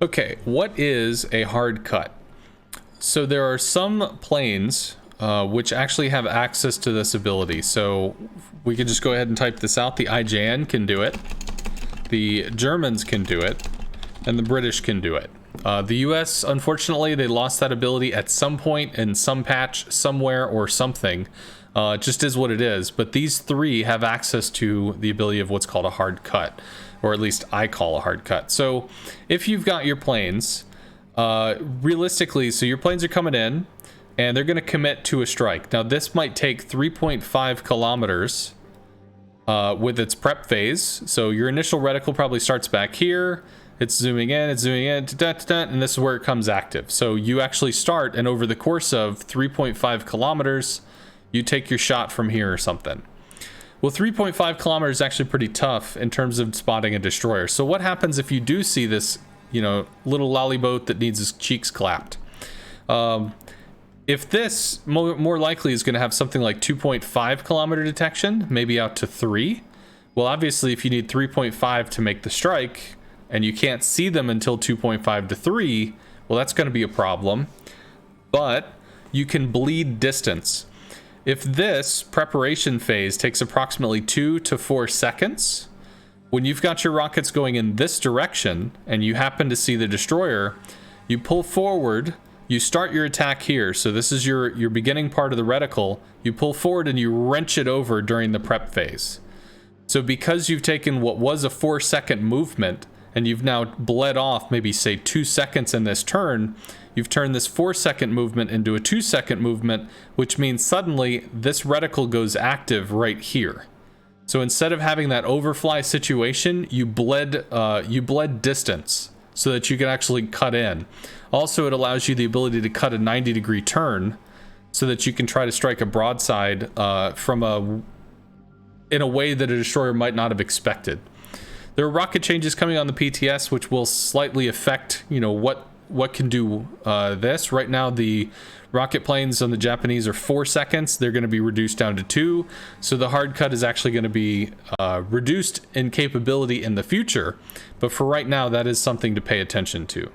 Okay, what is a hard cut? So there are some planes which actually have access to this ability. So we can just go ahead and type this out. The IJN can do it, the Germans can do it, and the British can do it. The US, unfortunately, they lost that ability at some point in some patch somewhere or something. It just is what it is. But these three have access to the ability of what's called a hard cut, or at least I call a hard cut. So if you've got your planes, realistically, so your planes are coming in and they're going to commit to a strike. Now this might take 3.5 kilometers with its prep phase. So your initial reticle probably starts back here. It's zooming in, and this is where it comes active. So you actually start, and over the course of 3.5 kilometers, you take your shot from here or something. Well, 3.5 kilometers is actually pretty tough in terms of spotting a destroyer. So what happens if you do see this, little lolly boat that needs its cheeks clapped? If this more likely is going to have something like 2.5 kilometer detection, maybe out to 3. Well, obviously, if you need 3.5 to make the strike, and you can't see them until 2.5 to 3, well, that's going to be a problem. But you can bleed distance. If this preparation phase takes approximately 2 to 4 seconds, when you've got your rockets going in this direction and you happen to see the destroyer, you pull forward, you start your attack here. So this is your beginning part of the reticle. You pull forward and you wrench it over during the prep phase. So because you've taken what was a 4-second movement and you've now bled off maybe say 2 seconds in this turn, you've turned this 4-second movement into a 2-second movement, which means suddenly this reticle goes active right here. So instead of having that overfly situation, you bled distance so that you can actually cut in. Also, it allows you the ability to cut a 90-degree turn so that you can try to strike a broadside in a way that a destroyer might not have expected. There are rocket changes coming on the PTS which will slightly affect, what can do this. Right now, the rocket planes on the Japanese are 4 seconds. They're going to be reduced down to 2. So the hard cut is actually going to be reduced in capability in the future. But for right now, that is something to pay attention to.